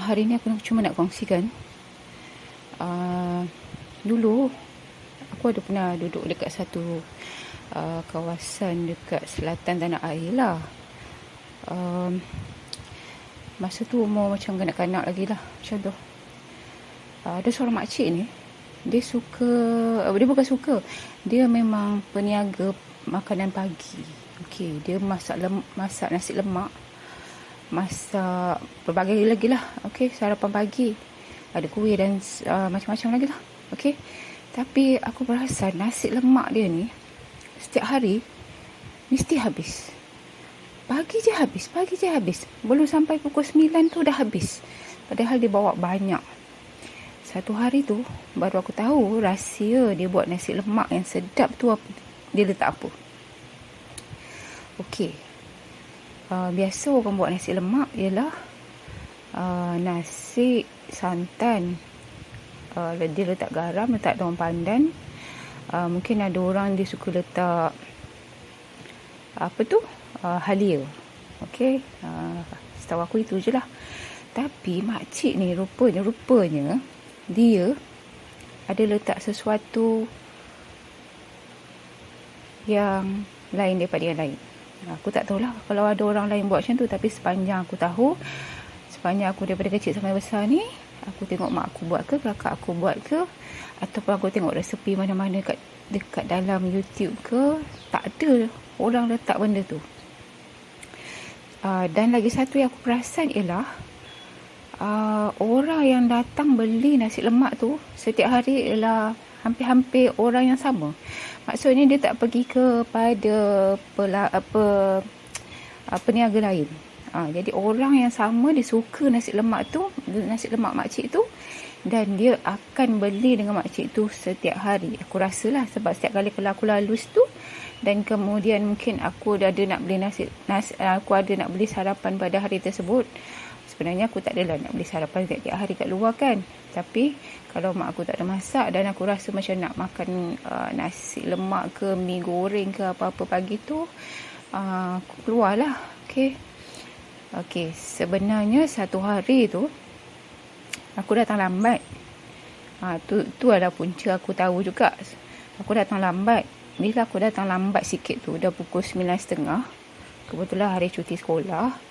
Hari ni aku cuma nak kongsikan. Dulu aku ada pernah duduk dekat satu kawasan dekat selatan tanah air lah. Masa tu umur macam kanak-kanak lagi lah, macam tu. Ada seorang makcik ni, dia bukan suka, dia memang peniaga makanan pagi. Okey, dia masak nasi lemak, masak berbagai lagi lah. Okey, sarapan pagi, ada kuih dan macam-macam lagi lah. Okey, tapi aku perasan nasi lemak dia ni setiap hari mesti habis. Pagi je habis. Belum sampai pukul 9 tu dah habis. Padahal dia bawa banyak. Satu hari tu baru aku tahu rahsia dia buat nasi lemak yang sedap tu apa. Dia letak apa? Okey, biasa orang buat nasi lemak ialah nasi santan, dia letak garam, letak daun pandan, mungkin ada orang dia suka letak halia. Okey, setahu aku itu je lah. Tapi makcik ni rupanya dia ada letak sesuatu yang lain daripada yang lain. Aku tak tahulah kalau ada orang lain buat macam tu, tapi sepanjang aku daripada kecil sampai besar ni, aku tengok mak aku buat ke, kakak aku buat ke, ataupun aku tengok resepi mana-mana dekat dalam YouTube ke, tak ada orang letak benda tu. Dan lagi satu yang aku perasan ialah orang yang datang beli nasi lemak tu setiap hari ialah hampir-hampir orang yang sama. Maksudnya dia tak pergi kepada peniaga lain. Jadi orang yang sama dia suka nasi lemak makcik tu, dan dia akan beli dengan makcik tu setiap hari. Aku rasalah sebab setiap kali kalau aku lalus tu, dan kemudian mungkin aku ada nak beli sarapan pada hari tersebut. Sebenarnya aku tak adalah nak beli sarapan setiap hari kat luar kan. Tapi kalau mak aku tak ada masak dan aku rasa macam nak makan nasi lemak ke mi goreng ke apa-apa pagi tu, aku keluarlah. Okey, sebenarnya satu hari tu aku datang lambat. Tu adalah punca aku tahu juga. Aku datang lambat. Bila aku datang lambat sikit tu, dah pukul 9.30. Kebetulan hari cuti sekolah.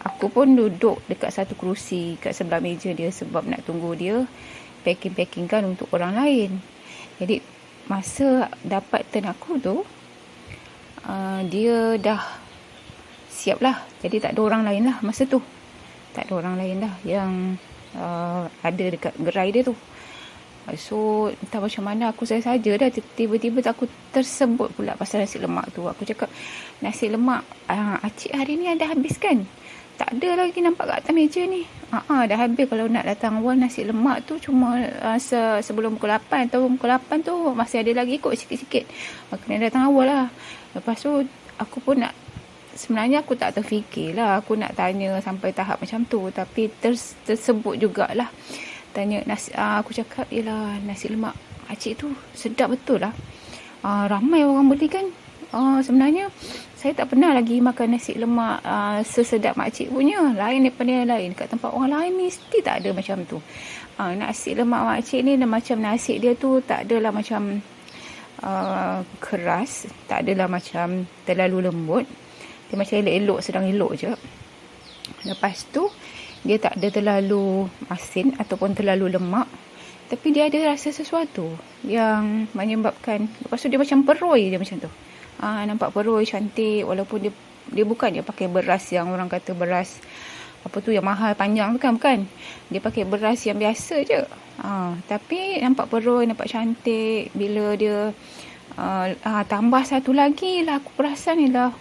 Aku pun duduk dekat satu kerusi kat sebelah meja dia sebab nak tunggu dia packing-packingkan untuk orang lain. Jadi masa dapat turn aku tu, dia dah siap lah. Jadi tak ada orang lain lah masa tu. Tak ada orang lain dah yang ada dekat gerai dia tu. So entah macam mana aku saja dah tiba-tiba aku tersebut pula pasal nasi lemak tu. Aku cakap, nasi lemak acik hari ni ada habis kan? Tak ada lagi nampak kat atas meja ni. Dah habis. Kalau nak datang awal nasi lemak tu cuma sebelum pukul 8 atau pukul 8 tu masih ada lagi kot sikit-sikit. Kena datang awal lah. Lepas tu aku pun sebenarnya aku tak terfikir lah aku nak tanya sampai tahap macam tu, tapi tersebut jugalah tanya aku cakap, yelah nasi lemak makcik tu sedap betul lah. Ramai orang beli kan. Sebenarnya saya tak pernah lagi makan nasi lemak sesedap makcik punya. Lain daripada yang lain. Kat tempat orang lain mesti tak ada macam tu. Nasi lemak makcik ni macam nasi dia tu tak adalah macam keras, tak adalah macam terlalu lembut. Dia macam elok-elok, sedang elok je. Lepas tu dia tak ada terlalu masin ataupun terlalu lemak, tapi dia ada rasa sesuatu yang menyebabkan. Lepas tu dia macam peroi je macam tu. Nampak peroi cantik, walaupun dia bukan dia pakai beras yang orang kata beras apa tu yang mahal panjang tu kan, bukan. Dia pakai beras yang biasa je. Tapi nampak peroi, nampak cantik. Bila dia tambah satu lagi lah aku perasan ialah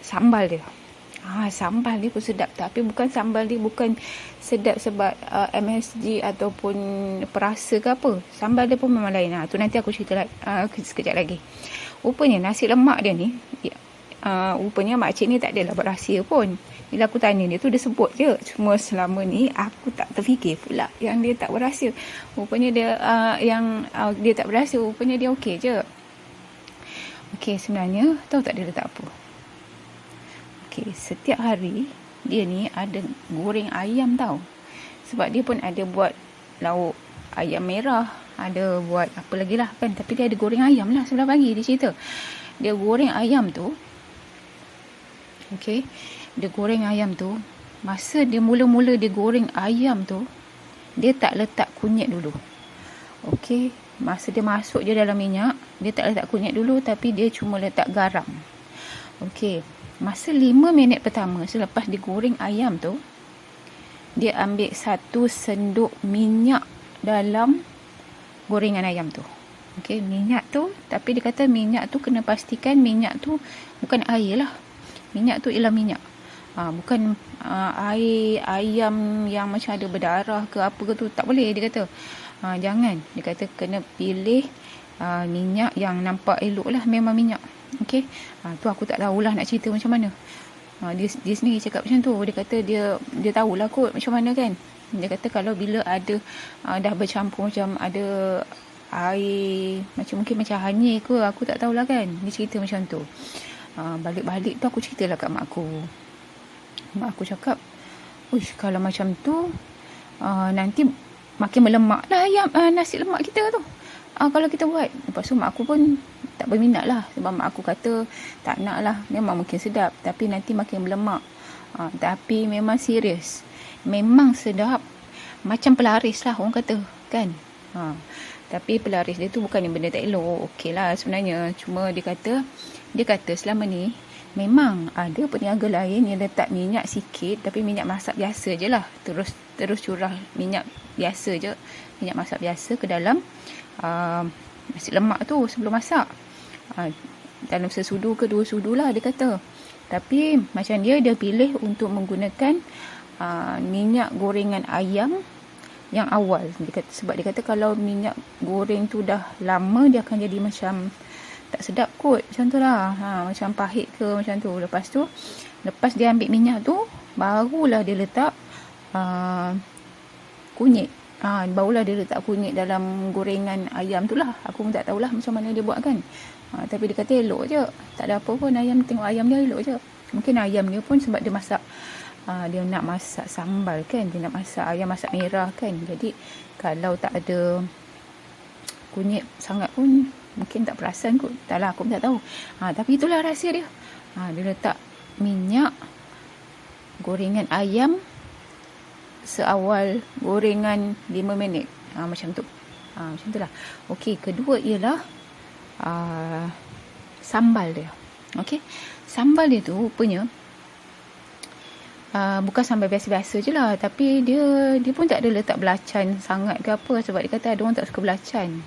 sambal dia. Sambal dia pun sedap, tapi sambal dia bukan sedap sebab MSG ataupun perasa ke apa. Sambal dia pun memang lain. Tu nanti aku cerita sekejap lagi. Rupanya nasi lemak dia ni, rupanya makcik ni tak adalah berahsia pun. Bila aku tanya dia tu, dia sebut je. Cuma selama ni aku tak terfikir pula yang dia tak berahsia. Rupanya dia dia tak berahsia, rupanya dia okey je. Okey, sebenarnya tahu tak dia letak apa? Okey, setiap hari dia ni ada goreng ayam tau. Sebab dia pun ada buat lauk ayam merah, ada buat apa lagi lah kan. Tapi dia ada goreng ayam lah sebelah pagi, dia cerita. Dia goreng ayam tu. Okey, dia goreng ayam tu. Masa dia mula-mula dia goreng ayam tu, dia tak letak kunyit dulu. Okey, masa dia masuk je dalam minyak, dia tak letak kunyit dulu, tapi dia cuma letak garam. Okey, masa 5 minit pertama selepas dia goreng ayam tu, dia ambil 1 sendok minyak dalam gorengan ayam tu. Okey, minyak tu, tapi dia kata minyak tu kena pastikan minyak tu bukan air lah. Minyak tu ialah minyak. Bukan air ayam yang macam ada berdarah ke apa ke tu, tak boleh dia kata. Jangan, dia kata kena pilih minyak yang nampak elok lah, memang minyak. Okey, tu aku tak tahulah nak cerita macam mana. Dia sendiri cakap macam tu. Dia kata dia tahulah kot macam mana kan. Dia kata kalau bila ada dah bercampur macam ada air mungkin macam hanyir ke, aku tak tahulah kan. Dia cerita macam tu. Balik-balik tu aku ceritalah kat mak aku. Mak aku cakap, uish, kalau macam tu nanti makin melemak lah ayam, nasi lemak kita tu. Kalau kita buat. Lepas tu mak aku pun tak berminat lah. Sebab mak aku kata tak nak lah. Memang mungkin sedap, tapi nanti makin melemak. Tapi memang serius. Memang sedap. Macam pelaris lah orang kata kan. Tapi pelaris dia tu bukan benda tak elok. Okey lah sebenarnya. Cuma dia kata selama ni memang ada peniaga lain yang letak minyak sikit, tapi minyak masak biasa je lah. Terus curah minyak biasa je, minyak masak biasa ke dalam nasi lemak tu sebelum masak. Dalam sesudu ke 2 sudu lah dia kata. Tapi macam dia pilih untuk menggunakan minyak gorengan ayam yang awal. Sebab dia kata kalau minyak goreng tu dah lama, dia akan jadi macam tak sedap kot, macam tu lah. Macam pahit ke macam tu. Lepas dia ambil minyak tu, barulah dia letak kunyit. Barulah dia letak kunyit dalam gorengan ayam tu lah. Aku pun tak tahulah macam mana dia buat kan. Tapi dia kata elok je. Tak ada apa pun, ayam, tengok ayam dia elok je. Mungkin ayam dia pun sebab dia masak, dia nak masak sambal kan. Dia nak masak ayam masak merah kan. Jadi kalau tak ada kunyit sangat pun mungkin tak perasan kot. Taklah, aku pun tak tahu. Tapi itulah rahsia dia. Dia letak minyak gorengan ayam seawal gorengan 5 minit. Macam tu. Macam tu lah. Okey, kedua ialah sambal dia. Okey, sambal dia tu rupanya bukan sambal biasa-biasa je lah. Tapi dia pun tak ada letak belacan sangat ke apa. Sebab dia kata ada orang tak suka belacan,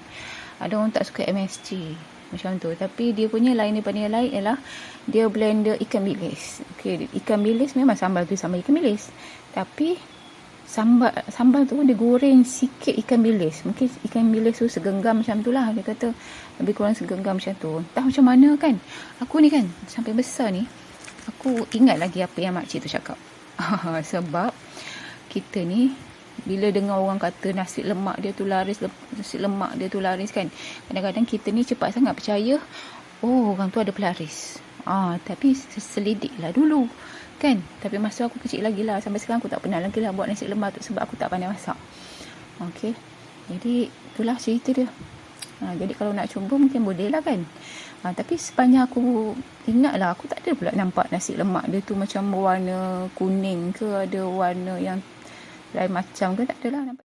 ada orang tak suka MSG macam tu. Tapi dia punya lain daripada yang lain ialah dia blender ikan bilis. Okey, ikan bilis memang sambal tu sambal ikan bilis, tapi sambal tu dia goreng sikit ikan bilis. Mungkin ikan bilis tu segenggam macam tu lah. Dia kata lebih kurang segenggam macam tu. Entah macam mana kan. Aku ni kan sampai besar ni, aku ingat lagi apa yang makcik tu cakap. Sebab kita ni bila dengar orang kata nasi lemak dia tu laris kan, kadang-kadang kita ni cepat sangat percaya orang tu ada pelaris. Tapi selidiklah dulu kan. Tapi masa aku kecil lagi lah, sampai sekarang aku tak pernah lagi lah buat nasi lemak tu sebab aku tak pandai masak. Okey, jadi itulah cerita dia. Jadi kalau nak cuba mungkin boleh lah kan. Tapi sepanjang aku ingat lah, aku tak ada pula nampak nasi lemak dia tu macam warna kuning ke, ada warna yang lain macam ke, tak ada lah nampak.